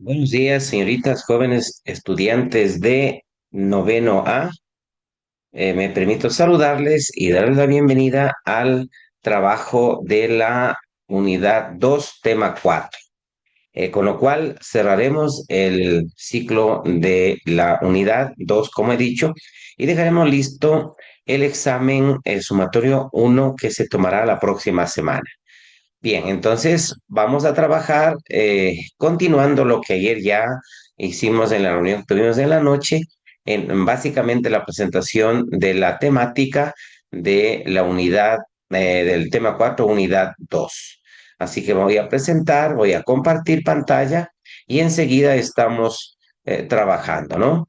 Buenos días, señoritas, jóvenes estudiantes de noveno A. Me permito saludarles y darles la bienvenida al trabajo de la unidad 2, tema 4. Con lo cual cerraremos el ciclo de la unidad 2, como he dicho, y dejaremos listo el examen sumatorio 1 que se tomará la próxima semana. Bien, entonces vamos a trabajar continuando lo que ayer ya hicimos en la reunión que tuvimos en la noche, en básicamente la presentación de la temática de la unidad, del tema 4, unidad 2. Así que voy a presentar, voy a compartir pantalla y enseguida estamos trabajando, ¿no?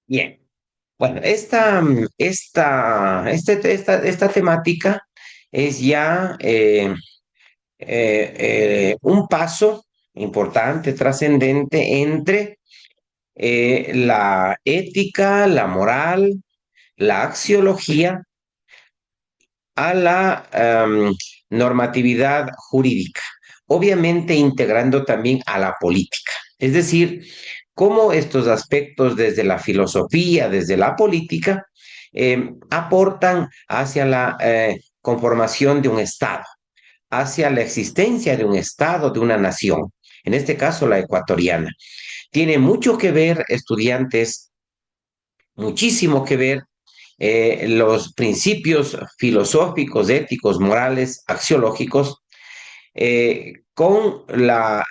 Bien. Bueno, esta temática es ya un paso importante, trascendente entre la ética, la moral, la axiología a la normatividad jurídica, obviamente integrando también a la política. Es decir, cómo estos aspectos desde la filosofía, desde la política, aportan hacia la conformación de un Estado, hacia la existencia de un Estado, de una nación, en este caso la ecuatoriana. Tiene mucho que ver, estudiantes, muchísimo que ver los principios filosóficos, éticos, morales, axiológicos, con la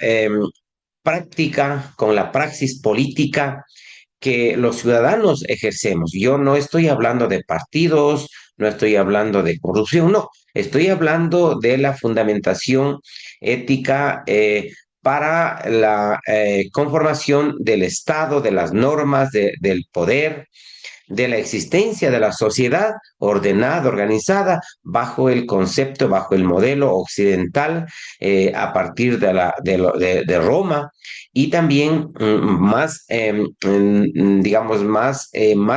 práctica, con la praxis política que los ciudadanos ejercemos. Yo no estoy hablando de partidos, no estoy hablando de corrupción, no, estoy hablando de la fundamentación ética para la conformación del Estado, de las normas, del poder, de la existencia de la sociedad ordenada, organizada, bajo el concepto, bajo el modelo occidental, a partir de Roma, y también más, digamos, más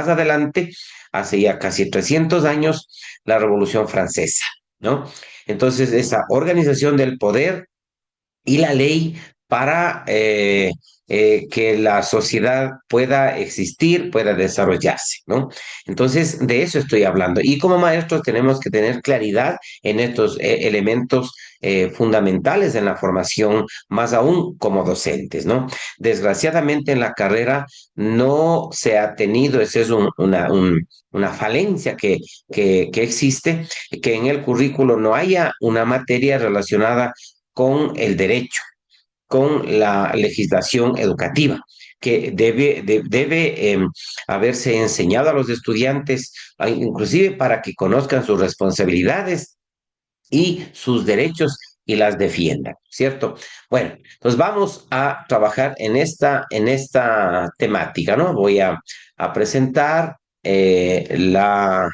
adelante, hace ya casi 300 años, la Revolución Francesa, ¿no? Entonces, esa organización del poder y la ley para que la sociedad pueda existir, pueda desarrollarse, ¿no? Entonces, de eso estoy hablando. Y como maestros tenemos que tener claridad en estos elementos fundamentales en la formación, más aún como docentes, ¿no? Desgraciadamente en la carrera no se ha tenido, esa es una falencia que existe, que en el currículo no haya una materia relacionada con el derecho, con la legislación educativa, que debe haberse enseñado a los estudiantes, inclusive para que conozcan sus responsabilidades y sus derechos y las defiendan, ¿cierto? Bueno, pues vamos a trabajar en esta temática, ¿no? Voy a presentar la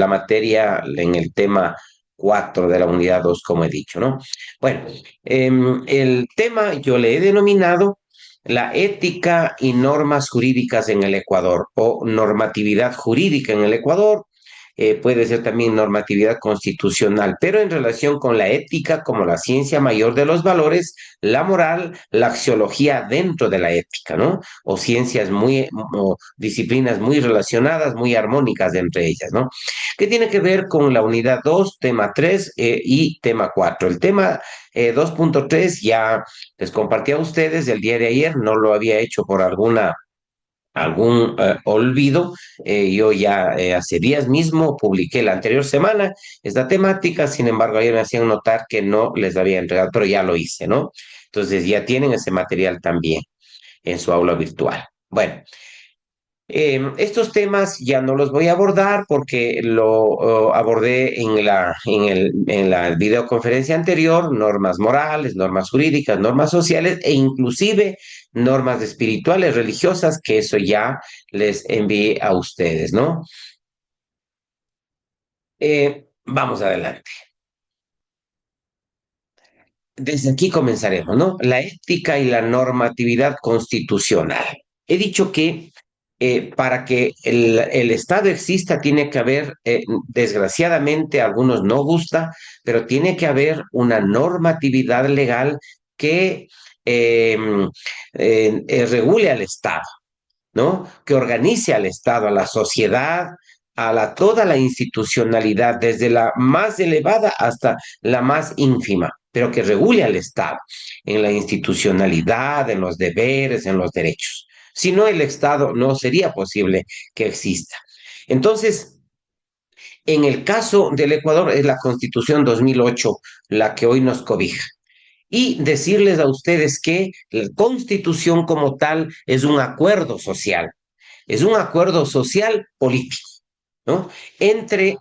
materia en el tema 4 de la unidad 2, como he dicho, ¿no? Bueno, el tema yo le he denominado la ética y normas jurídicas en el Ecuador o normatividad jurídica en el Ecuador, puede ser también normatividad constitucional, pero en relación con la ética como la ciencia mayor de los valores, la moral, la axiología dentro de la ética, ¿no? O ciencias o disciplinas muy relacionadas, muy armónicas entre ellas, ¿no? Que tiene que ver con la unidad 2, tema 3 y tema 4. El tema 2.3 ya les compartí a ustedes el día de ayer, no lo había hecho por algún olvido. Yo ya hace días mismo publiqué la anterior semana esta temática, sin embargo, ayer me hacían notar que no les había entregado, pero ya lo hice, ¿no? Entonces ya tienen ese material también en su aula virtual. Bueno, estos temas ya no los voy a abordar porque lo abordé en la videoconferencia anterior, normas morales, normas jurídicas, normas sociales e inclusive normas espirituales, religiosas, que eso ya les envié a ustedes, ¿no? Vamos adelante. Desde aquí comenzaremos, ¿no? La ética y la normatividad constitucional. He dicho que para que el Estado exista tiene que haber, desgraciadamente a algunos no gusta, pero tiene que haber una normatividad legal que eh, regule al Estado, ¿no? Que organice al Estado, a la sociedad, toda la institucionalidad, desde la más elevada hasta la más ínfima, pero que regule al Estado en la institucionalidad, en los deberes, en los derechos. Si no, el Estado no sería posible que exista. Entonces, en el caso del Ecuador, es la Constitución 2008 la que hoy nos cobija. Y decirles a ustedes que la Constitución como tal es un acuerdo social, es un acuerdo social político, ¿no? Entre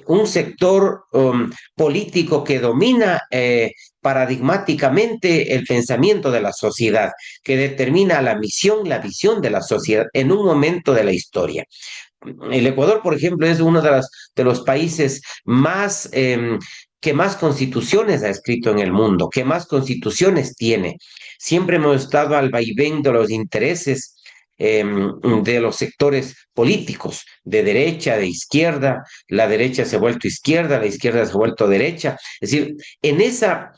un sector político que domina paradigmáticamente el pensamiento de la sociedad, que determina la misión, la visión de la sociedad en un momento de la historia. El Ecuador, por ejemplo, es uno de los países más que más constituciones ha escrito en el mundo, que más constituciones tiene. Siempre hemos estado al vaivén de los intereses de los sectores políticos, de derecha, de izquierda, la derecha se ha vuelto izquierda, la izquierda se ha vuelto derecha. Es decir, en esa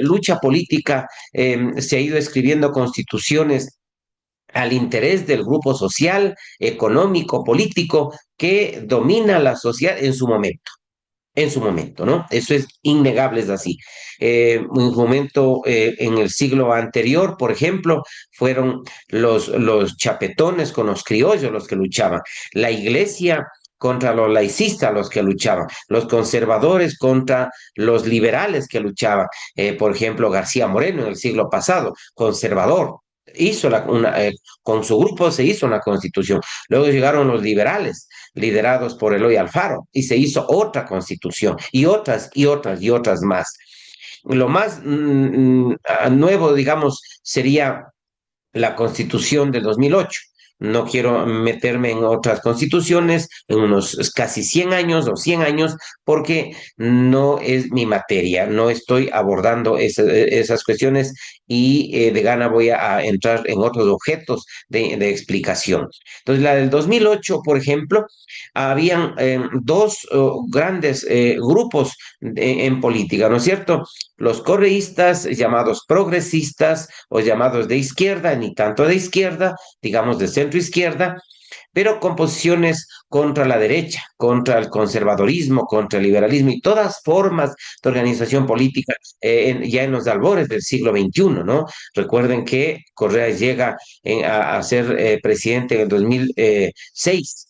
lucha política se ha ido escribiendo constituciones al interés del grupo social, económico, político que domina la sociedad en su momento, ¿no? Eso es innegable, es así. En su momento, en el siglo anterior, por ejemplo, fueron los chapetones con los criollos los que luchaban, la iglesia contra los laicistas los que luchaban, los conservadores contra los liberales que luchaban. Por ejemplo, García Moreno en el siglo pasado, conservador, hizo con su grupo se hizo una constitución. Luego llegaron los liberales, liderados por Eloy Alfaro, y se hizo otra constitución, y otras, y otras, y otras más. Lo más nuevo, digamos, sería la constitución del 2008. No quiero meterme en otras constituciones, en unos casi 100 años o 100 años, porque no es mi materia, no estoy abordando esas cuestiones y de gana voy a entrar en otros objetos de explicación. Entonces, la del 2008, por ejemplo, habían dos grandes grupos en política, ¿no es cierto? Los correístas, llamados progresistas o llamados de izquierda, ni tanto de izquierda, digamos de centro izquierda, pero con posiciones contra la derecha, contra el conservadorismo, contra el liberalismo y todas formas de organización política ya en los albores del siglo XXI, ¿no? Recuerden que Correa llega a ser presidente en el 2006,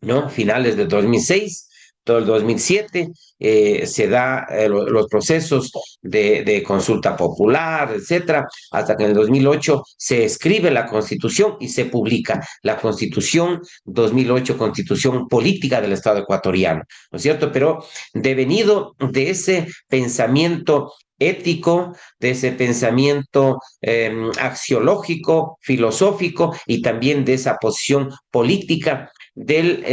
¿no? Finales del 2006, todo el 2007, se da los procesos de consulta popular, etcétera, hasta que en el 2008 se escribe la Constitución y se publica la Constitución 2008, Constitución Política del Estado ecuatoriano, ¿no es cierto? Pero devenido de ese pensamiento ético, de ese pensamiento axiológico, filosófico y también de esa posición política del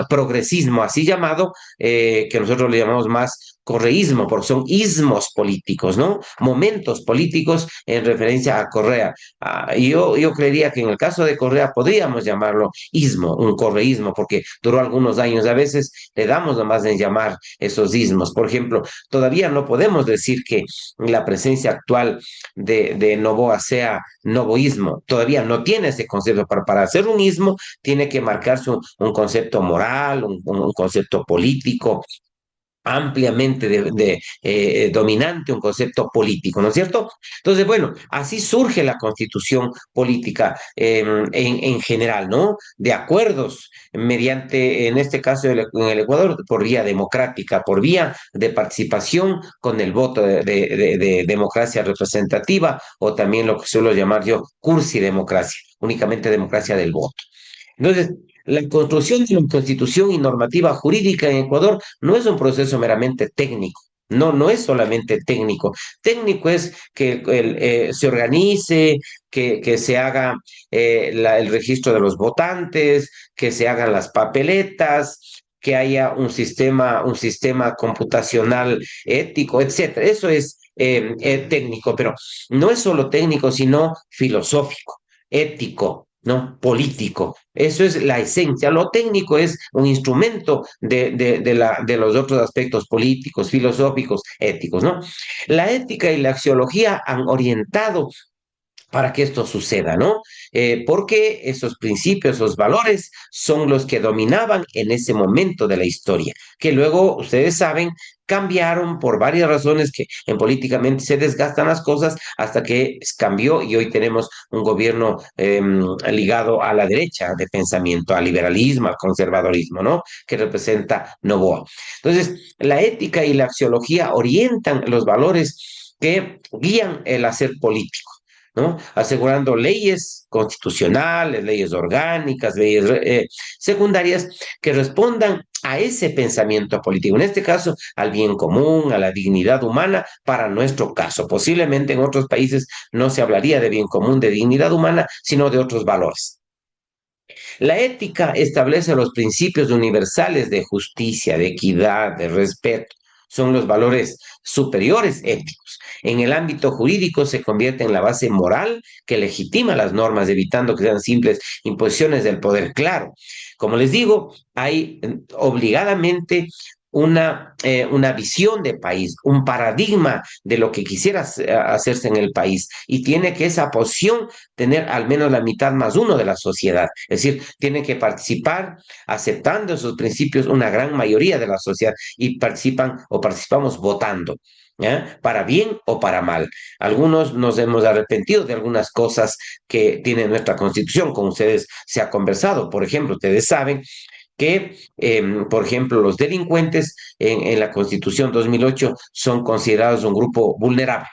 progresismo, así llamado, que nosotros le llamamos más correísmo, porque son ismos políticos, ¿no? Momentos políticos en referencia a Correa. Yo creería que en el caso de Correa podríamos llamarlo ismo, un correísmo, porque duró algunos años. A veces le damos nomás en llamar esos ismos. Por ejemplo, todavía no podemos decir que la presencia actual Novoa sea novoísmo. Todavía no tiene ese concepto. Para hacer un ismo tiene que marcarse un concepto moral, un concepto político, ampliamente dominante, un concepto político, ¿no es cierto? Entonces, bueno, así surge la constitución política en general, ¿no? De acuerdos mediante, en este caso en el Ecuador, por vía democrática, por vía de participación con el voto de democracia representativa o también lo que suelo llamar yo cursi democracia, únicamente democracia del voto. Entonces, la construcción de una constitución y normativa jurídica en Ecuador no es un proceso meramente técnico. No, no es solamente técnico. Técnico es que se organice, que se haga el registro de los votantes, que se hagan las papeletas, que haya un sistema computacional ético, etcétera. Eso es técnico, pero no es solo técnico, sino filosófico, ético, ¿no? Político. Eso es la esencia. Lo técnico es un instrumento de los otros aspectos políticos, filosóficos, éticos, ¿no? La ética y la axiología han orientado para que esto suceda, ¿no? Porque esos principios, esos valores son los que dominaban en ese momento de la historia, que luego, ustedes saben, cambiaron por varias razones que en políticamente se desgastan las cosas hasta que cambió y hoy tenemos un gobierno ligado a la derecha de pensamiento, al liberalismo, al conservadorismo, ¿no? Que representa Novoa. Entonces, la ética y la axiología orientan los valores que guían el hacer político, ¿no? Asegurando leyes constitucionales, leyes orgánicas, leyes secundarias que respondan a ese pensamiento político, en este caso al bien común, a la dignidad humana, para nuestro caso. Posiblemente en otros países no se hablaría de bien común, de dignidad humana, sino de otros valores. La ética establece los principios universales de justicia, de equidad, de respeto. Son los valores superiores éticos. En el ámbito jurídico se convierte en la base moral que legitima las normas, evitando que sean simples imposiciones del poder. Claro, como les digo, hay obligadamente una visión de país, un paradigma de lo que quisiera hacerse en el país y tiene que esa posición tener al menos la mitad más uno de la sociedad. Es decir, tienen que participar aceptando esos principios una gran mayoría de la sociedad y participan o participamos votando. ¿Ya? Para bien o para mal. Algunos nos hemos arrepentido de algunas cosas que tiene nuestra constitución, con ustedes se ha conversado. Por ejemplo, ustedes saben que, por ejemplo, los delincuentes en la Constitución 2008 son considerados un grupo vulnerable.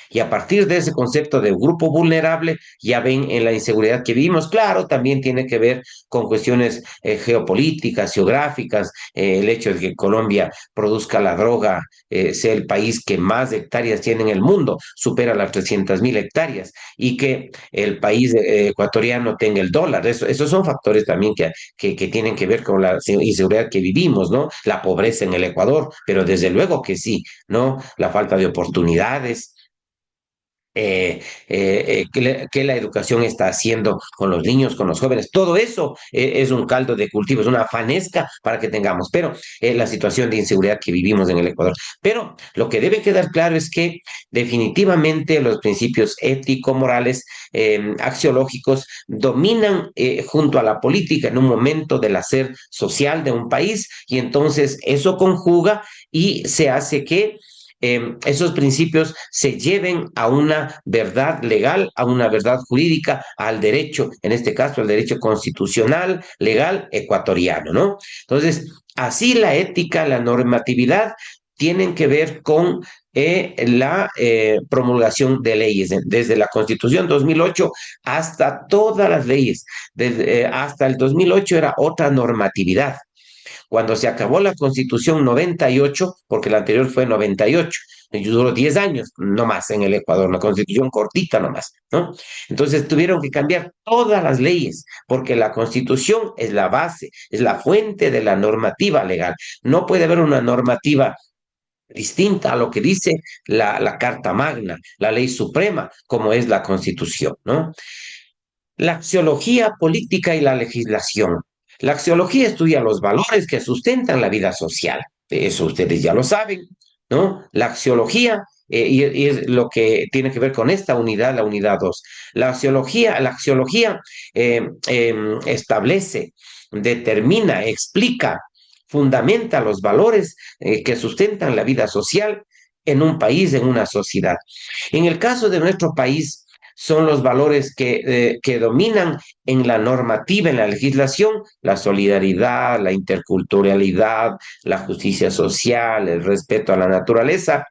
Y a partir de ese concepto de grupo vulnerable, ya ven en la inseguridad que vivimos. Claro, también tiene que ver con cuestiones geopolíticas, geográficas, el hecho de que Colombia produzca la droga, sea el país que más hectáreas tiene en el mundo, supera las 300.000 hectáreas, y que el país ecuatoriano tenga el dólar. Esos son factores también que tienen que ver con la inseguridad que vivimos, ¿no? La pobreza en el Ecuador, pero desde luego que sí, ¿no? La falta de oportunidades, qué la educación está haciendo con los niños, con los jóvenes. Todo eso es un caldo de cultivo, es una fanesca para que tengamos, pero la situación de inseguridad que vivimos en el Ecuador. Pero lo que debe quedar claro es que definitivamente los principios ético-morales, axiológicos, dominan junto a la política en un momento del hacer social de un país y entonces eso conjuga y se hace que esos principios se lleven a una verdad legal, a una verdad jurídica, al derecho, en este caso al derecho constitucional, legal, ecuatoriano, ¿no? Entonces, así la ética, la normatividad tienen que ver con la promulgación de leyes, desde la Constitución 2008 hasta todas las leyes, hasta el 2008 era otra normatividad. Cuando se acabó la Constitución 98, porque la anterior fue 98, y duró 10 años, no más en el Ecuador, una constitución cortita nomás, ¿no? Entonces tuvieron que cambiar todas las leyes, porque la constitución es la base, es la fuente de la normativa legal. No puede haber una normativa distinta a lo que dice la Carta Magna, la ley suprema, como es la constitución, ¿no? La axiología política y la legislación. La axiología estudia los valores que sustentan la vida social. Eso ustedes ya lo saben, ¿no? La axiología, y es lo que tiene que ver con esta unidad, la unidad 2. La axiología establece, determina, explica, fundamenta los valores que sustentan la vida social en un país, en una sociedad. En el caso de nuestro país, son los valores que dominan en la normativa, en la legislación, la solidaridad, la interculturalidad, la justicia social, el respeto a la naturaleza,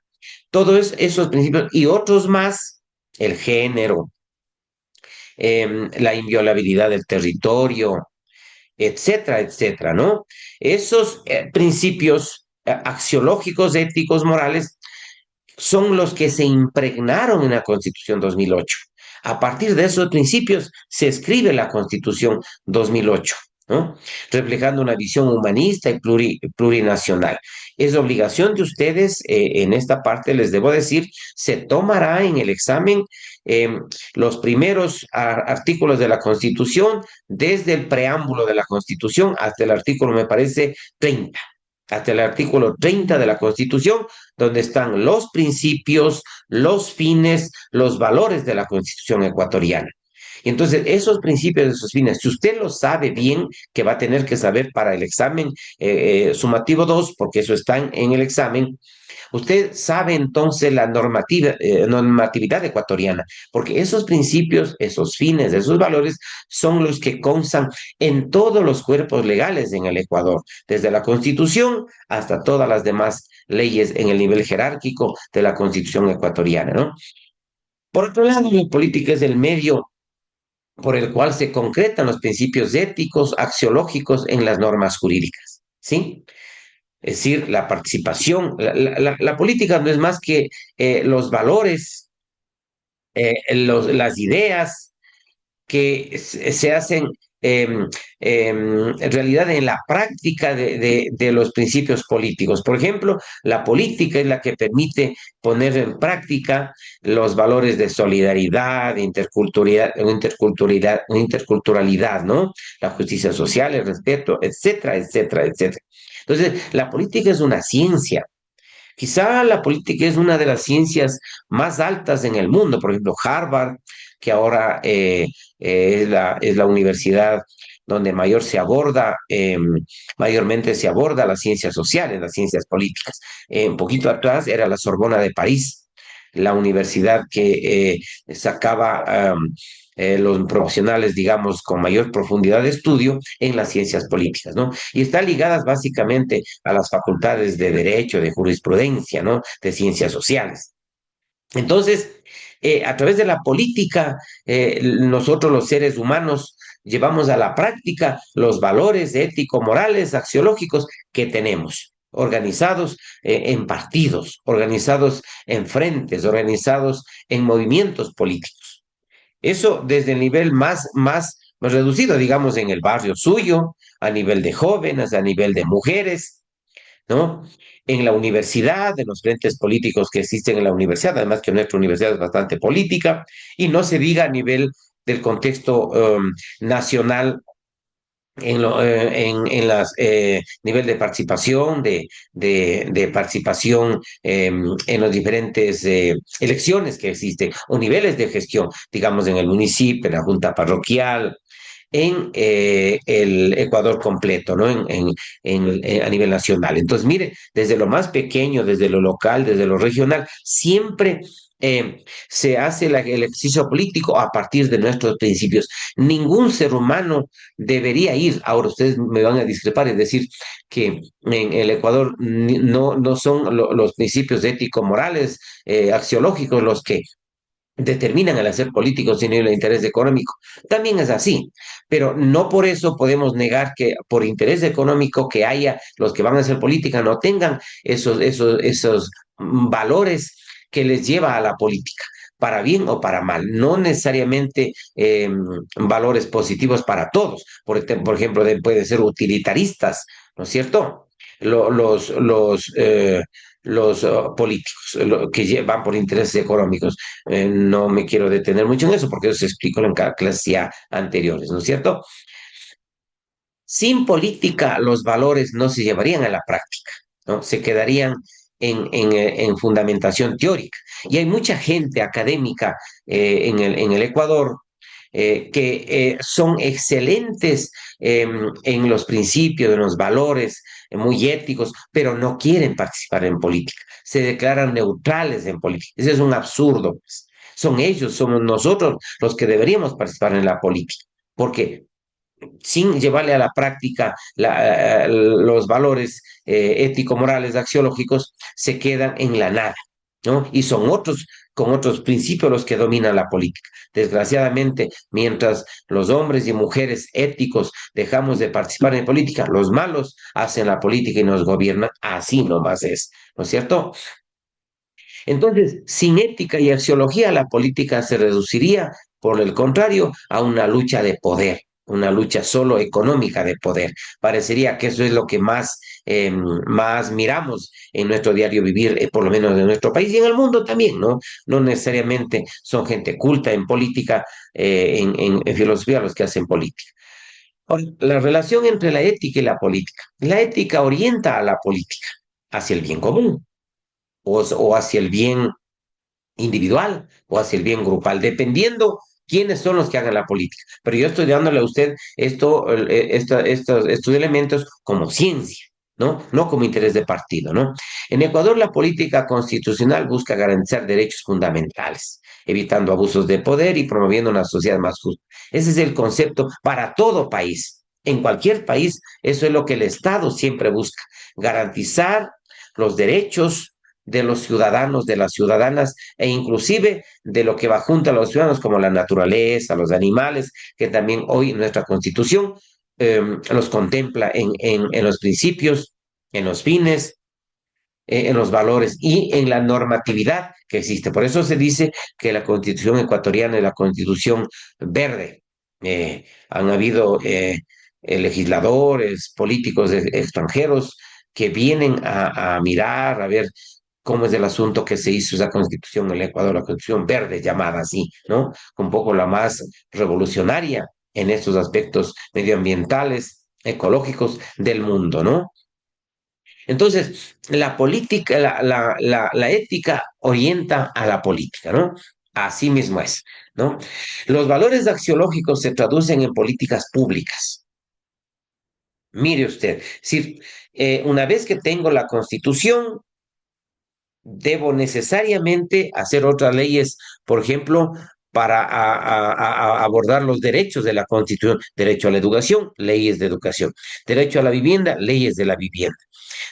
todos esos principios y otros más, el género, la inviolabilidad del territorio, etcétera, etcétera, ¿no? Esos principios axiológicos, éticos, morales, son los que se impregnaron en la Constitución 2008. A partir de esos principios se escribe la Constitución 2008. ¿no? Reflejando una visión humanista y plurinacional. Es obligación de ustedes, en esta parte les debo decir, se tomará en el examen eh, los primeros artículos de la Constitución, desde el preámbulo de la Constitución hasta el artículo, me parece, 30, hasta el artículo 30 de la Constitución, donde están los principios, los fines, los valores de la Constitución ecuatoriana. Y entonces, esos principios, esos fines, si usted lo sabe bien, que va a tener que saber para el examen sumativo 2, porque eso está en el examen, usted sabe entonces la normatividad ecuatoriana, porque esos principios, esos fines, esos valores son los que constan en todos los cuerpos legales en el Ecuador, desde la Constitución hasta todas las demás leyes en el nivel jerárquico de la Constitución ecuatoriana, ¿no? Por otro lado, la política es el medio por el cual se concretan los principios éticos, axiológicos en las normas jurídicas, ¿sí? Es decir, la participación, la política no es más que los valores, las ideas que se hacen eh, en realidad en la práctica de los principios políticos. Por ejemplo, la política es la que permite poner en práctica los valores de solidaridad, interculturalidad, ¿no? La justicia social, el respeto, etcétera, etcétera, etcétera. Entonces, la política es una ciencia. Quizá la política es una de las ciencias más altas en el mundo. Por ejemplo, Harvard, que ahora es la universidad donde mayormente se aborda las ciencias sociales, las ciencias políticas. Un poquito atrás era la Sorbona de París, la universidad que sacaba los profesionales, digamos, con mayor profundidad de estudio en las ciencias políticas, ¿no? Y están ligadas básicamente a las facultades de Derecho, de Jurisprudencia, ¿no? De Ciencias Sociales. Entonces, a través de la política, nosotros los seres humanos llevamos a la práctica los valores ético-morales, axiológicos que tenemos, organizados en partidos, organizados en frentes, organizados en movimientos políticos. Eso desde el nivel más reducido, digamos, en el barrio suyo, a nivel de jóvenes, a nivel de mujeres, ¿no? En la universidad, en los frentes políticos que existen en la universidad, además que nuestra universidad es bastante política, y no se diga a nivel del contexto nacional en las nivel de participación, de participación en las diferentes elecciones que existen, o niveles de gestión, digamos, en el municipio, en la junta parroquial, en el Ecuador completo, ¿no? A nivel nacional. Entonces, mire, desde lo más pequeño, desde lo local, desde lo regional, siempre se hace el ejercicio político a partir de nuestros principios. Ningún ser humano debería ir, ahora ustedes me van a discrepar, es decir, que en el Ecuador no son los principios ético-morales, axiológicos, los que determinan al hacer políticos sin el interés económico. También es así, pero no por eso podemos negar que por interés económico que haya los que van a hacer política no tengan esos valores que les lleva a la política, para bien o para mal, no necesariamente valores positivos para todos. Por ejemplo, pueden ser utilitaristas, ¿no es cierto? Lo- los, los, eh, los políticos que van por intereses económicos. No me quiero detener mucho en eso porque eso se explicó en cada clase ya anteriores, ¿no es cierto? Sin política, los valores no se llevarían a la práctica, ¿no? Se quedarían en fundamentación teórica. Y hay mucha gente académica en el Ecuador que son excelentes en los principios, en los valores, muy éticos, pero no quieren participar en política. Se declaran neutrales en política. Ese es un absurdo, pues. Son ellos, somos nosotros los que deberíamos participar en la política, porque sin llevarle a la práctica los valores ético-morales, axiológicos, se quedan en la nada, ¿no? Y son otros, con otros principios los que dominan la política. Desgraciadamente, mientras los hombres y mujeres éticos dejamos de participar en política, los malos hacen la política y nos gobiernan, así nomás es, ¿no es cierto? Entonces, sin ética y axiología, la política se reduciría, por el contrario, a una lucha de poder. una lucha solo económica de poder. Parecería que eso es lo que más miramos en nuestro diario vivir, por lo menos en nuestro país y en el mundo también, ¿no? No necesariamente son gente culta en política, en filosofía los que hacen política. Ahora, la relación entre la ética y la política. La ética orienta a la política hacia el bien común o hacia el bien individual o hacia el bien grupal, dependiendo quiénes son los que hagan la política. Pero yo estoy dándole a usted estos elementos como ciencia, ¿no? No como interés de partido, ¿no? En Ecuador, la política constitucional busca garantizar derechos fundamentales, evitando abusos de poder y promoviendo una sociedad más justa. Ese es el concepto para todo país. En cualquier país, eso es lo que el Estado siempre busca, garantizar los derechos de los ciudadanos, de las ciudadanas e inclusive de lo que va junto a los ciudadanos como la naturaleza, los animales, que también hoy nuestra constitución los contempla en los principios, en los fines, en los valores y en la normatividad que existe. Por eso se dice que la constitución ecuatoriana es la constitución verde. Han habido legisladores, políticos extranjeros que vienen a mirar, a ver cómo es el asunto que se hizo esa constitución en el Ecuador, la constitución verde llamada así, ¿no? Un poco la más revolucionaria en estos aspectos medioambientales, ecológicos del mundo, ¿no? Entonces, la política, la ética orienta a la política, ¿no? Así mismo es, ¿no? Los valores axiológicos se traducen en políticas públicas. Mire usted, si una vez que tengo la constitución, debo necesariamente hacer otras leyes, por ejemplo, para abordar los derechos de la Constitución, derecho a la educación, leyes de educación, derecho a la vivienda, leyes de la vivienda,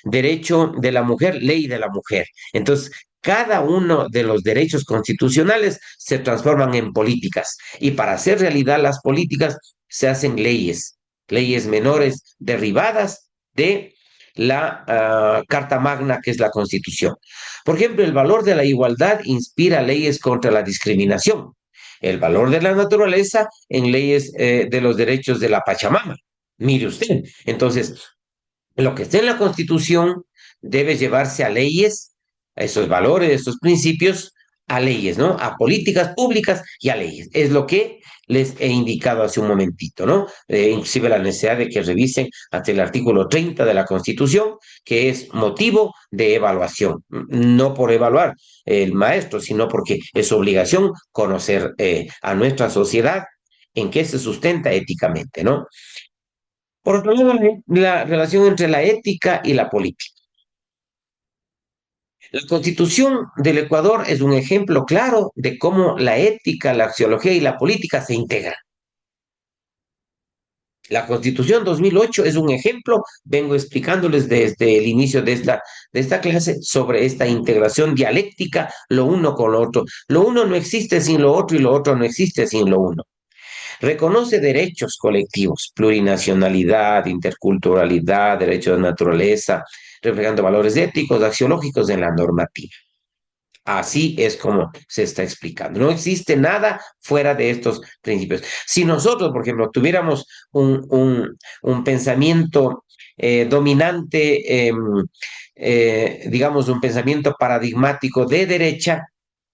derecho de la mujer, ley de la mujer. Entonces, cada uno de los derechos constitucionales se transforman en políticas y para hacer realidad las políticas se hacen leyes, leyes menores derivadas de la Carta Magna, que es la Constitución. Por ejemplo, el valor de la igualdad inspira leyes contra la discriminación. El valor de la naturaleza en leyes de los derechos de la Pachamama. Mire usted. Entonces, lo que está en la Constitución debe llevarse a leyes, a esos valores, a esos principios, a leyes, ¿no? A políticas públicas y a leyes. Es lo que les he indicado hace un momentito, ¿no? Inclusive la necesidad de que revisen hasta el artículo 30 de la Constitución, que es motivo de evaluación, no por evaluar el maestro, sino porque es obligación conocer a nuestra sociedad en qué se sustenta éticamente, ¿no? Por otro lado, la relación entre la ética y la política. La Constitución del Ecuador es un ejemplo claro de cómo la ética, la axiología y la política se integran. La Constitución 2008 es un ejemplo, vengo explicándoles desde el inicio de esta clase sobre esta integración dialéctica, lo uno con lo otro. Lo uno no existe sin lo otro y lo otro no existe sin lo uno. Reconoce derechos colectivos, plurinacionalidad, interculturalidad, derechos de naturaleza, reflejando valores éticos, axiológicos en la normativa. Así es como se está explicando. No existe nada fuera de estos principios. Si nosotros, por ejemplo, tuviéramos un pensamiento dominante, digamos, un pensamiento paradigmático de derecha,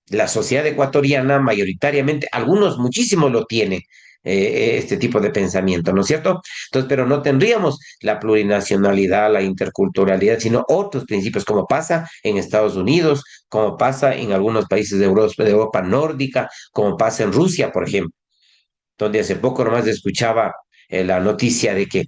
la sociedad ecuatoriana mayoritariamente, algunos muchísimos lo tienen, este tipo de pensamiento, ¿no es cierto? Entonces, pero no tendríamos la plurinacionalidad, la interculturalidad, sino otros principios, como pasa en Estados Unidos, como pasa en algunos países de Europa nórdica, como pasa en Rusia, por ejemplo, donde hace poco nomás escuchaba la noticia de que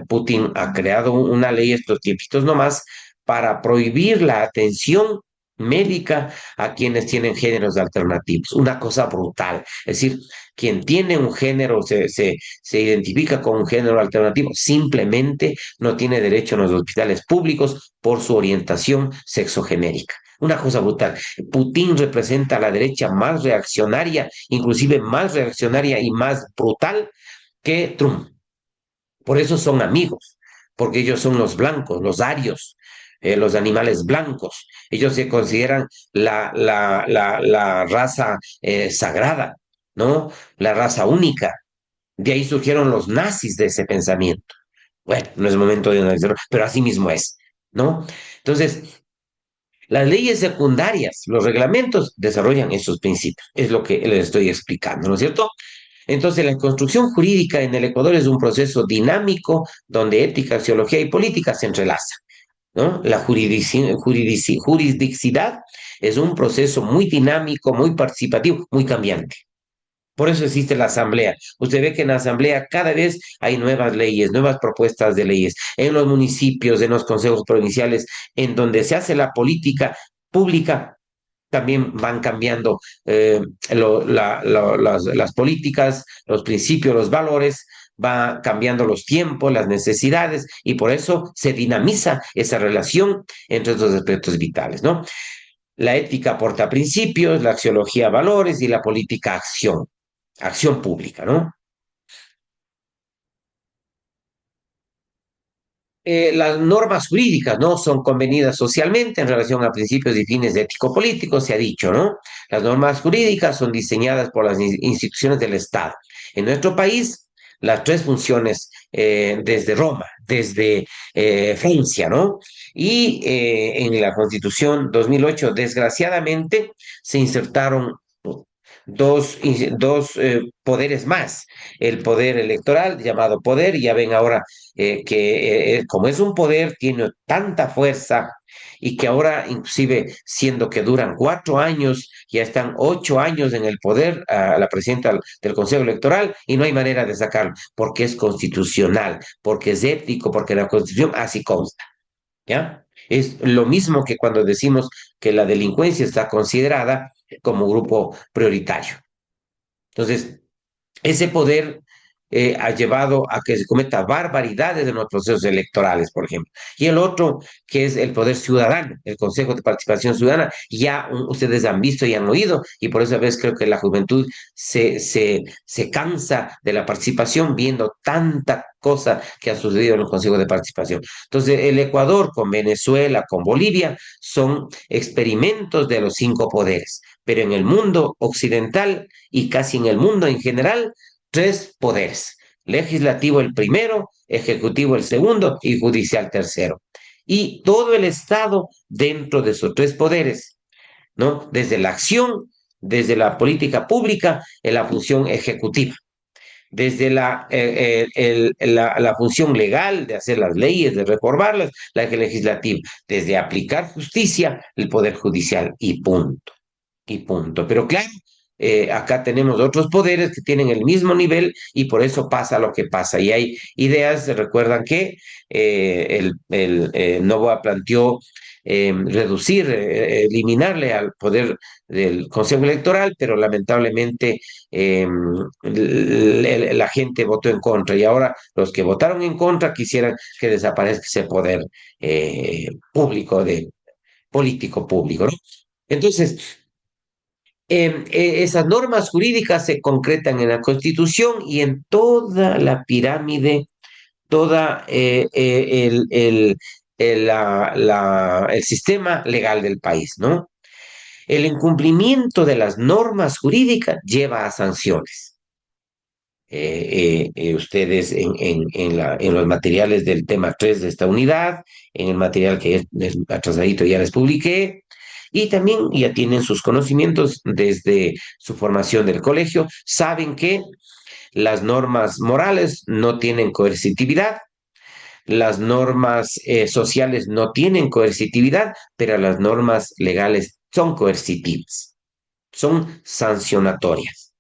Putin ha creado una ley estos tiempitos nomás para prohibir la atención médica a quienes tienen géneros alternativos. Una cosa brutal. Es decir, quien tiene un género, se identifica con un género alternativo, simplemente no tiene derecho en los hospitales públicos por su orientación sexogenérica. Una cosa brutal. Putin representa a la derecha más reaccionaria, inclusive más reaccionaria y más brutal que Trump. Por eso son amigos, porque ellos son los blancos, los arios, los animales blancos. Ellos se consideran la raza sagrada, ¿no? La raza única. De ahí surgieron los nazis de ese pensamiento. Bueno, no es momento de analizarlo, pero así mismo es, ¿no? Entonces, las leyes secundarias, los reglamentos, desarrollan esos principios. Es lo que les estoy explicando, ¿no es cierto? Entonces, la construcción jurídica en el Ecuador es un proceso dinámico donde ética, axiología y política se entrelazan, ¿no? La jurisdiccidad es un proceso muy dinámico, muy participativo, muy cambiante. Por eso existe la asamblea. Usted ve que en la asamblea cada vez hay nuevas leyes, nuevas propuestas de leyes. En los municipios, en los consejos provinciales, en donde se hace la política pública, también van cambiando las políticas, los principios, los valores, va cambiando los tiempos, las necesidades, y por eso se dinamiza esa relación entre estos aspectos vitales, ¿no? La ética aporta principios, la axiología valores y la política acción, acción pública, ¿no? Las normas jurídicas no son convenidas socialmente en relación a principios y fines ético-políticos, se ha dicho, ¿no? Las normas jurídicas son diseñadas por las instituciones del Estado. En nuestro país, las tres funciones desde Roma, desde Francia, ¿no? Y en la Constitución 2008, desgraciadamente, se insertaron dos poderes más. El poder electoral, llamado poder, ya ven ahora que como es un poder, tiene tanta fuerza y que ahora, inclusive siendo que duran 4 años, ya están 8 años en el poder a la presidenta del Consejo Electoral y no hay manera de sacarlo, porque es constitucional, porque es ético, porque la Constitución así consta, ¿ya? Es lo mismo que cuando decimos que la delincuencia está considerada como grupo prioritario. Entonces, ese poder ha llevado a que se cometa barbaridades en los procesos electorales, por ejemplo. Y el otro, que es el poder ciudadano, el Consejo de Participación Ciudadana, ya ustedes han visto y han oído, y por eso a veces creo que la juventud se cansa de la participación viendo tanta cosa que ha sucedido en el Consejo de Participación. Entonces, el Ecuador con Venezuela, con Bolivia, son experimentos de los cinco poderes, pero en el mundo occidental y casi en el mundo en general, tres poderes. Legislativo el primero, ejecutivo el segundo y judicial tercero. Y todo el Estado dentro de esos tres poderes, ¿no? Desde la acción, desde la política pública, en la función ejecutiva, desde la función legal de hacer las leyes, de reformarlas, la legislativa, desde aplicar justicia, el poder judicial y punto, y punto. Pero claro, acá tenemos otros poderes que tienen el mismo nivel y por eso pasa lo que pasa. Y hay ideas, recuerdan que Novoa planteó reducir, eliminarle al poder del Consejo Electoral, pero lamentablemente la gente votó en contra y ahora los que votaron en contra quisieran que desaparezca ese poder público, de político público, ¿no? Entonces, esas normas jurídicas se concretan en la Constitución y en toda la pirámide, toda el sistema legal del país, ¿no? El incumplimiento de las normas jurídicas lleva a sanciones. Ustedes en los materiales del tema 3 de esta unidad, en el material que es atrasadito ya les publiqué, y también ya tienen sus conocimientos desde su formación del colegio, saben que las normas morales no tienen coercitividad, las normas sociales no tienen coercitividad, pero las normas legales son coercitivas, son sancionatorias,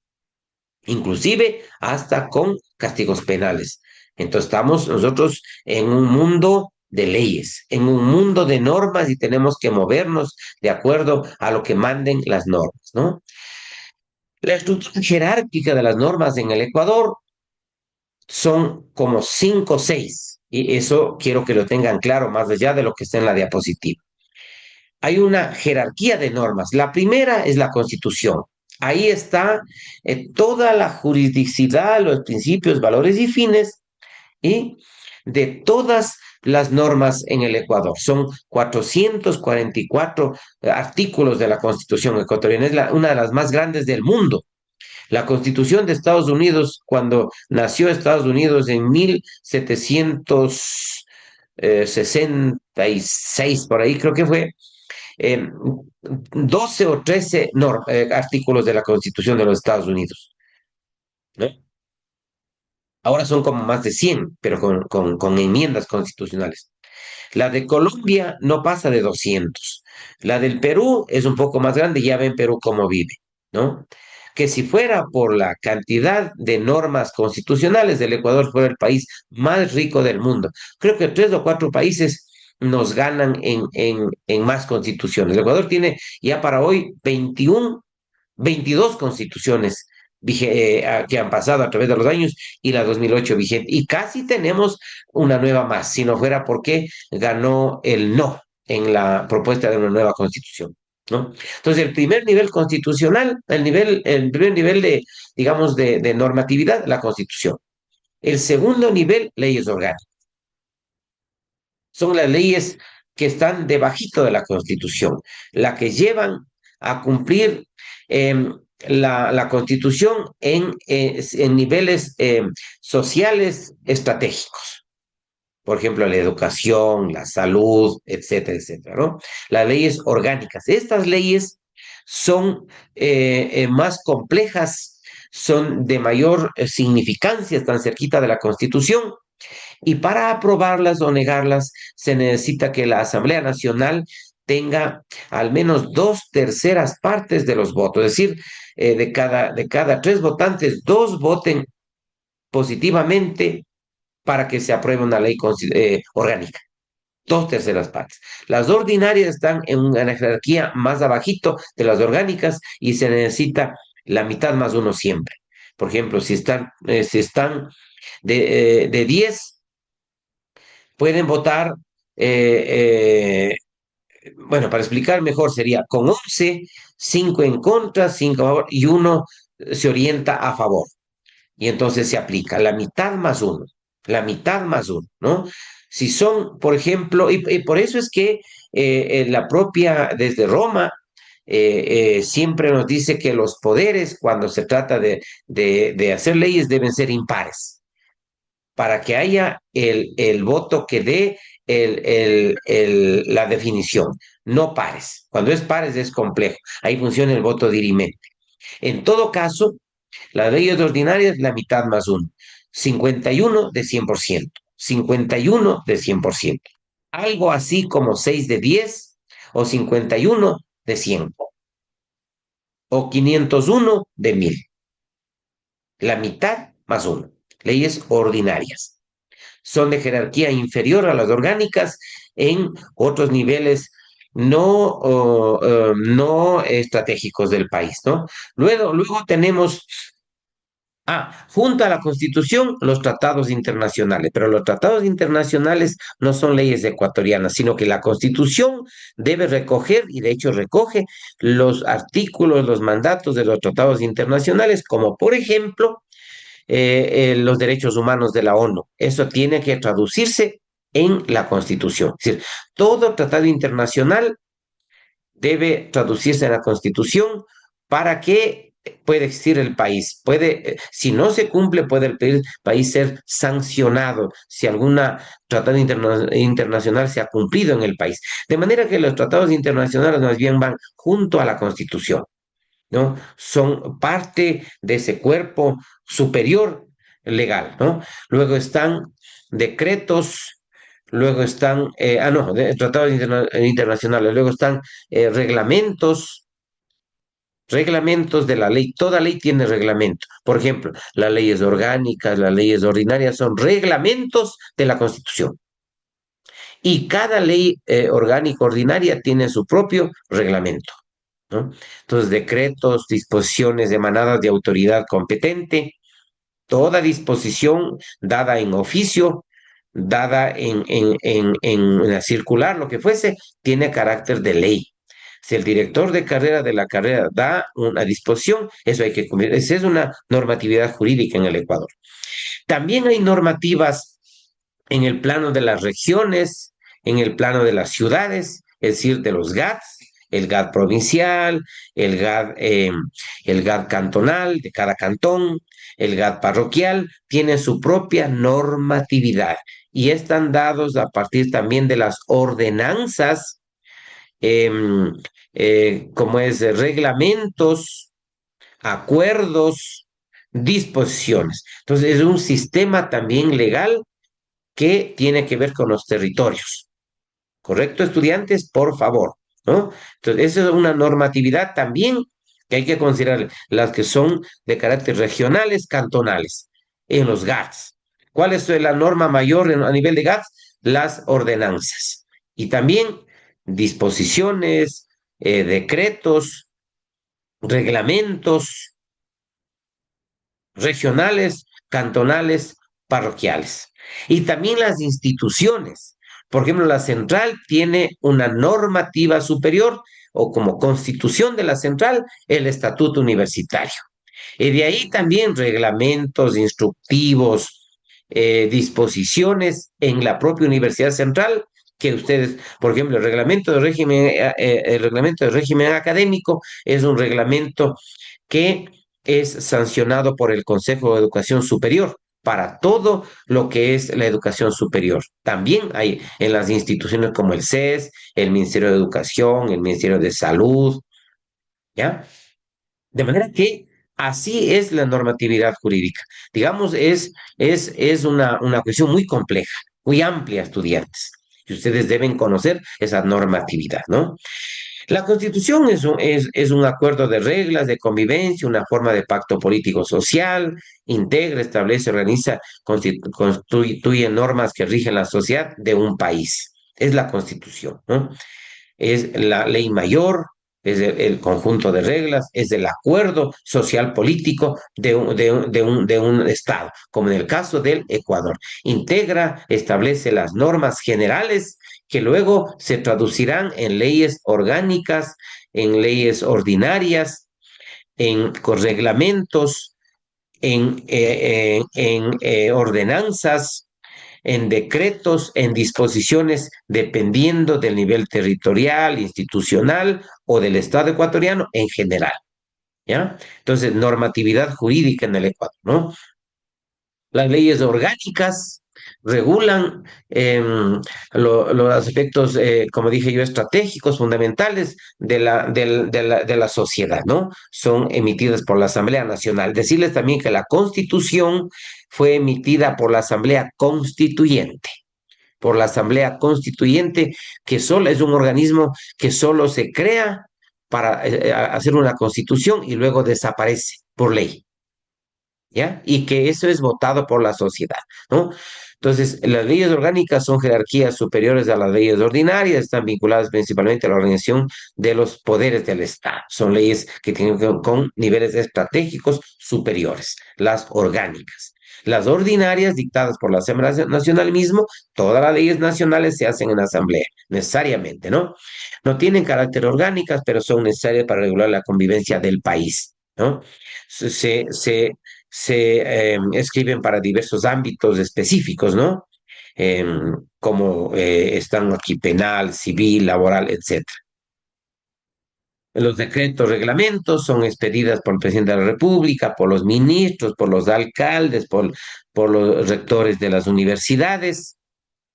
inclusive hasta con castigos penales. Entonces estamos nosotros en un mundo de leyes, en un mundo de normas y tenemos que movernos de acuerdo a lo que manden las normas, ¿no? La estructura jerárquica de las normas en el Ecuador son como cinco o seis, y eso quiero que lo tengan claro más allá de lo que está en la diapositiva. Hay una jerarquía de normas. La primera es la Constitución. Ahí está toda la jurisdicción, los principios, valores y fines y de todas las normas en el Ecuador. Son 444 artículos de la Constitución ecuatoriana. Es una de las más grandes del mundo. La Constitución de Estados Unidos, cuando nació Estados Unidos en 1766, por ahí creo que fue, eh, 12 o 13 artículos de la Constitución de los Estados Unidos, ¿no? Ahora son como más de 100, pero con enmiendas constitucionales. La de Colombia no pasa de 200. La del Perú es un poco más grande, ya ven Perú cómo vive, ¿no? Que si fuera por la cantidad de normas constitucionales, el Ecuador fuera el país más rico del mundo. Creo que tres o cuatro países nos ganan en más constituciones. El Ecuador tiene ya para hoy 21, 22 constituciones que han pasado a través de los años y la 2008 vigente. Y casi tenemos una nueva más, si no fuera porque ganó el no en la propuesta de una nueva constitución, ¿no? Entonces, el primer nivel constitucional, el primer nivel de, digamos, de normatividad, la constitución. El segundo nivel, leyes orgánicas. Son las leyes que están debajito de la Constitución, la que llevan a cumplir eh, la Constitución en niveles sociales estratégicos. Por ejemplo, la educación, la salud, etcétera, etcétera, ¿no? Las leyes orgánicas. Estas leyes son más complejas, son de mayor significancia, están cerquita de la Constitución y para aprobarlas o negarlas se necesita que la Asamblea Nacional tenga al menos dos terceras partes de los votos, es decir, de cada tres votantes, dos voten positivamente para que se apruebe una ley orgánica. Dos terceras partes. Las ordinarias están en una jerarquía más abajito de las orgánicas y se necesita la mitad más uno siempre. Por ejemplo, si están de 10 pueden votar, eh, bueno, para explicar mejor sería con 11, 5 en contra, 5 a favor y uno se orienta a favor. Y entonces se aplica la mitad más uno, la mitad más uno, ¿no? Si son, por ejemplo, y por eso es que la propia, desde Roma, siempre nos dice que los poderes, cuando se trata de hacer leyes, deben ser impares para que haya el voto que dé la definición, no pares. Cuando es pares es complejo, ahí funciona el voto dirimente. En todo caso, la ley ordinaria es la mitad más uno, 51 de 100%, 51 de 100%. Algo así como 6 de 10 o 51 de 100 o 501 de 1000. La mitad más uno. Leyes ordinarias. Son de jerarquía inferior a las orgánicas en otros niveles no estratégicos del país, ¿no? Luego tenemos, junto a la Constitución, los tratados internacionales, pero los tratados internacionales no son leyes ecuatorianas, sino que la Constitución debe recoger, y de hecho recoge, los artículos, los mandatos de los tratados internacionales, como por ejemplo, los derechos humanos de la ONU. Eso tiene que traducirse en la Constitución. Es decir, todo tratado internacional debe traducirse en la Constitución para que pueda existir el país. Si no se cumple, puede el país ser sancionado si alguna tratado internacional se ha cumplido en el país. De manera que los tratados internacionales más bien van junto a la Constitución, ¿no? Son parte de ese cuerpo superior legal, ¿no? Luego están decretos, luego están, no, tratados internacionales, luego están reglamentos de la ley. Toda ley tiene reglamento. Por ejemplo, las leyes orgánicas, las leyes ordinarias son reglamentos de la Constitución. Y cada ley orgánica ordinaria tiene su propio reglamento, ¿no? Entonces, decretos, disposiciones emanadas de autoridad competente, toda disposición dada en oficio, dada en la circular, lo que fuese, tiene carácter de ley. Si el director de carrera de la carrera da una disposición, eso hay que cumplir. Esa es una normatividad jurídica en el Ecuador. También hay normativas en el plano de las regiones, en el plano de las ciudades, es decir, de los GATS, el GAD provincial, el GAD, el GAD cantonal de cada cantón, el GAD parroquial, tienen su propia normatividad y están dados a partir también de las ordenanzas, em, como es reglamentos, acuerdos, disposiciones. Entonces, es un sistema también legal que tiene que ver con los territorios. ¿Correcto, estudiantes? Por favor, ¿no? Entonces, esa es una normatividad también que hay que considerar, las que son de carácter regionales, cantonales, en los GATS. ¿Cuál es la norma mayor a nivel de GATS? Las ordenanzas. Y también disposiciones, decretos, reglamentos, regionales, cantonales, parroquiales. Y también las instituciones. Por ejemplo, la central tiene una normativa superior o como constitución de la central, el estatuto universitario. Y de ahí también reglamentos, instructivos, disposiciones en la propia Universidad Central que ustedes, por ejemplo, el reglamento de régimen académico es un reglamento que es sancionado por el Consejo de Educación Superior para todo lo que es la educación superior. También hay en las instituciones como el CES, el Ministerio de Educación, el Ministerio de Salud, ¿ya? De manera que así es la normatividad jurídica. Digamos, es una cuestión muy compleja, muy amplia, estudiantes. Y ustedes deben conocer esa normatividad, ¿no? La Constitución es un acuerdo de reglas de convivencia, una forma de pacto político-social, integra, establece, organiza, constituye normas que rigen la sociedad de un país. Es la Constitución, ¿no? Es la ley mayor, es el conjunto de reglas, es el acuerdo social político de un Estado, como en el caso del Ecuador. Integra, establece las normas generales que luego se traducirán en leyes orgánicas, en leyes ordinarias, en reglamentos, en ordenanzas, en decretos, en disposiciones, dependiendo del nivel territorial, institucional o del Estado ecuatoriano en general, ¿ya? Entonces, normatividad jurídica en el Ecuador, ¿no? Las leyes orgánicas regulan los aspectos, como dije yo, estratégicos, fundamentales de la sociedad, ¿no? Son emitidas por la Asamblea Nacional. Decirles también que la Constitución fue emitida por la Asamblea Constituyente, que solo es un organismo que solo se crea para hacer una constitución y luego desaparece por ley. ¿Ya? Y que eso es votado por la sociedad, ¿no? Entonces, las leyes orgánicas son jerarquías superiores a las leyes ordinarias, están vinculadas principalmente a la organización de los poderes del Estado. Son leyes que tienen que ver con niveles estratégicos superiores, las orgánicas. Las ordinarias, dictadas por la Asamblea Nacional mismo, todas las leyes nacionales se hacen en la Asamblea, necesariamente, ¿no? No tienen carácter orgánicas, pero son necesarias para regular la convivencia del país, ¿no? Se, se, se escriben para diversos ámbitos específicos, ¿no? Como están aquí penal, civil, laboral, etcétera. Los decretos, reglamentos son expedidas por el presidente de la República, por los ministros, por los alcaldes, por los rectores de las universidades,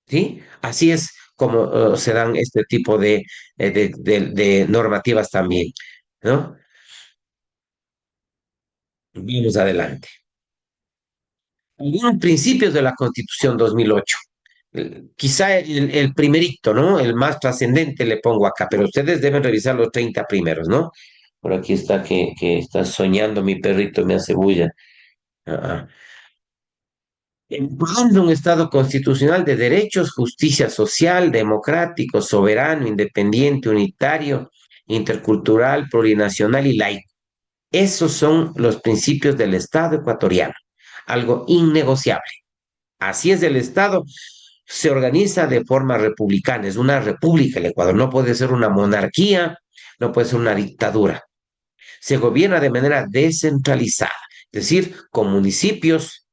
¿sí? Así es como se dan este tipo de normativas también, ¿no? Vamos adelante. Algunos principios de la Constitución 2008. Quizá el primerito, ¿no? El más trascendente le pongo acá, pero ustedes deben revisar los 30 primeros, ¿no? Por aquí está que está soñando mi perrito, me hace bulla. Ah, ah. Empujando un Estado constitucional de derechos, justicia social, democrático, soberano, independiente, unitario, intercultural, plurinacional y laico. Esos son los principios del Estado ecuatoriano, algo innegociable. Así es el Estado, se organiza de forma republicana, es una república el Ecuador, no puede ser una monarquía, no puede ser una dictadura. Se gobierna de manera descentralizada, es decir, con municipios,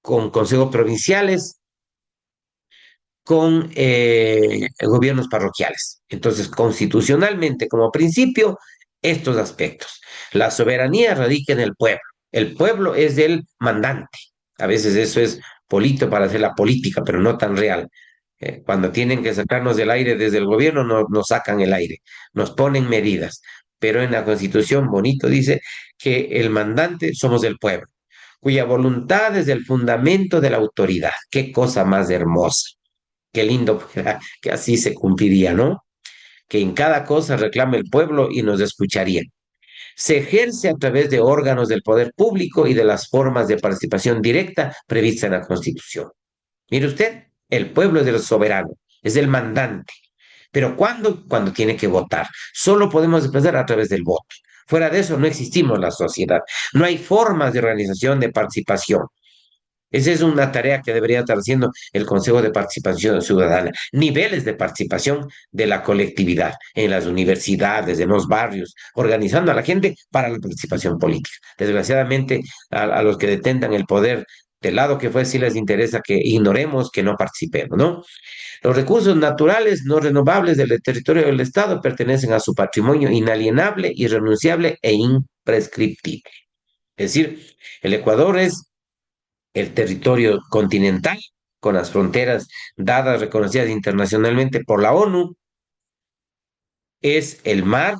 con consejos provinciales, con gobiernos parroquiales. Entonces, constitucionalmente, como principio, estos aspectos. La soberanía radica en el pueblo. El pueblo es el mandante. A veces eso es político para hacer la política, pero no tan real. Cuando tienen que sacarnos del aire desde el gobierno, no, nos sacan el aire, nos ponen medidas. Pero en la Constitución, bonito, dice que el mandante somos el pueblo, cuya voluntad es el fundamento de la autoridad. Qué cosa más hermosa. Qué lindo fuera que así se cumpliría, ¿no? Que en cada cosa reclame el pueblo y nos escucharían. Se ejerce a través de órganos del poder público y de las formas de participación directa previstas en la Constitución. Mire usted, el pueblo es el soberano, es el mandante. Pero ¿cuándo? Cuando tiene que votar. Solo podemos expresar a través del voto. Fuera de eso no existimos la sociedad. No hay formas de organización, de participación. Esa es una tarea que debería estar haciendo el Consejo de Participación Ciudadana. Niveles de participación de la colectividad en las universidades, en los barrios, organizando a la gente para la participación política. Desgraciadamente, a los que detentan el poder del lado que fue, sí les interesa que ignoremos, que no participemos, ¿no? Los recursos naturales no renovables del territorio del Estado pertenecen a su patrimonio inalienable, irrenunciable e imprescriptible. Es decir, el Ecuador es el territorio continental, con las fronteras dadas, reconocidas internacionalmente por la ONU, es el mar,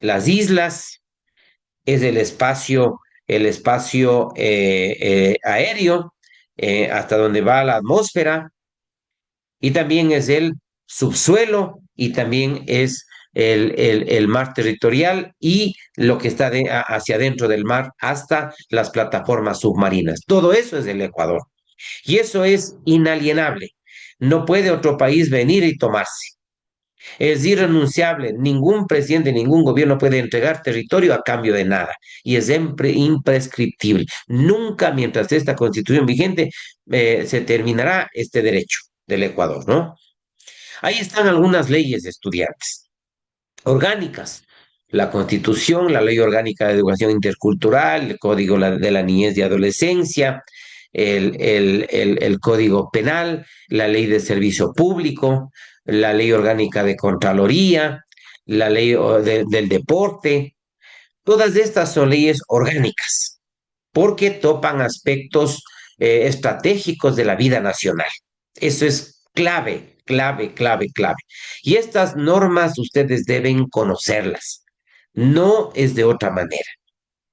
las islas, es el espacio aéreo, hasta donde va la atmósfera, y también es el subsuelo, y también es el mar territorial y lo que está hacia adentro del mar hasta las plataformas submarinas. Todo eso es del Ecuador. Y eso es inalienable. No puede otro país venir y tomarse. Es irrenunciable. Ningún presidente, ningún gobierno puede entregar territorio a cambio de nada. Y es imprescriptible. Nunca, mientras esta constitución vigente, se terminará este derecho del Ecuador, ¿no? Ahí están algunas leyes, estudiantes, orgánicas. La Constitución, la Ley Orgánica de Educación Intercultural, el Código de la Niñez y Adolescencia, el Código Penal, la Ley de Servicio Público, la Ley Orgánica de Contraloría, la Ley del Deporte. Todas estas son leyes orgánicas porque topan aspectos estratégicos de la vida nacional. Eso es clave, clave, clave, clave. Y estas normas ustedes deben conocerlas. No es de otra manera,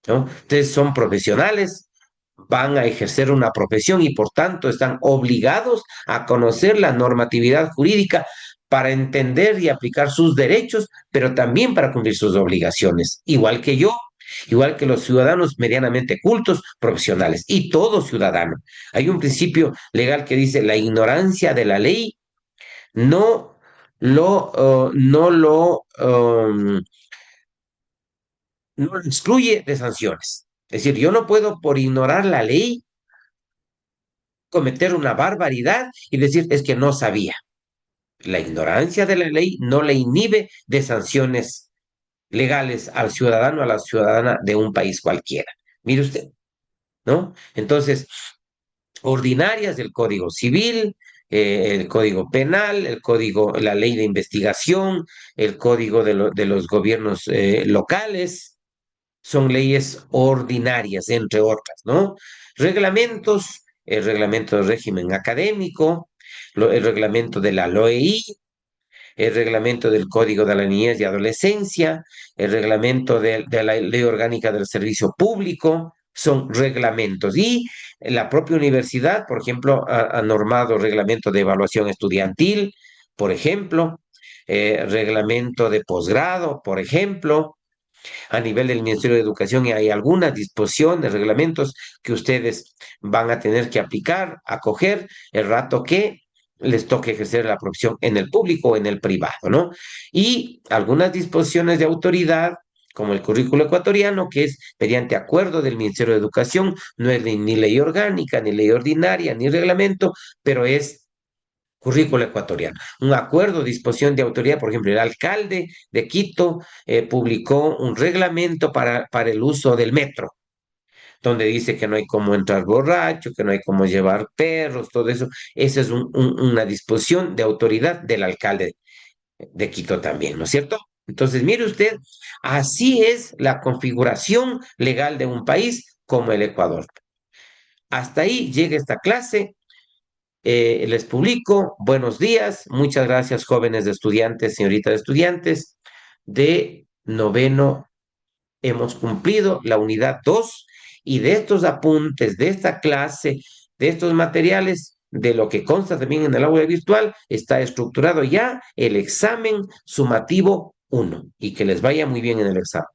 ¿no? Ustedes son profesionales, van a ejercer una profesión y por tanto están obligados a conocer la normatividad jurídica para entender y aplicar sus derechos, pero también para cumplir sus obligaciones, igual que yo, igual que los ciudadanos medianamente cultos, profesionales, y todo ciudadano. Hay un principio legal que dice la ignorancia de la ley no no lo excluye de sanciones. Es decir, yo no puedo por ignorar la ley cometer una barbaridad y decir es que no sabía. La ignorancia de la ley no le inhibe de sanciones legales al ciudadano, a la ciudadana de un país cualquiera. Mire usted, ¿no? Entonces, ordinarias del Código Civil, el Código Penal, la ley de investigación, el Código de los gobiernos locales, son leyes ordinarias, entre otras, ¿no? Reglamentos, el reglamento del régimen académico, el reglamento de la LOEI, el reglamento del Código de la Niñez y Adolescencia, el reglamento de la Ley Orgánica del Servicio Público, son reglamentos. Y la propia universidad, por ejemplo, ha normado reglamento de evaluación estudiantil, por ejemplo, reglamento de posgrado, por ejemplo, a nivel del Ministerio de Educación y hay algunas disposiciones, reglamentos que ustedes van a tener que aplicar, acoger el rato que les toque ejercer la profesión en el público o en el privado, ¿no? Y algunas disposiciones de autoridad, como el currículo ecuatoriano, que es mediante acuerdo del Ministerio de Educación, no es ni ley orgánica, ni ley ordinaria, ni reglamento, pero es currículo ecuatoriano. Un acuerdo, disposición de autoridad, por ejemplo, el alcalde de Quito publicó un reglamento para el uso del metro. donde dice que no hay cómo entrar borracho, que no hay cómo llevar perros, todo eso. Esa es una disposición de autoridad del alcalde de Quito también, ¿no es cierto? Entonces, mire usted, así es la configuración legal de un país como el Ecuador. Hasta ahí llega esta clase. Les publico. Buenos días. Muchas gracias, jóvenes de estudiantes, señoritas de estudiantes. De noveno hemos cumplido la unidad 2 y de estos apuntes, de esta clase, de estos materiales, de lo que consta también en el aula virtual, está estructurado ya el examen sumativo 1 y que les vaya muy bien en el examen.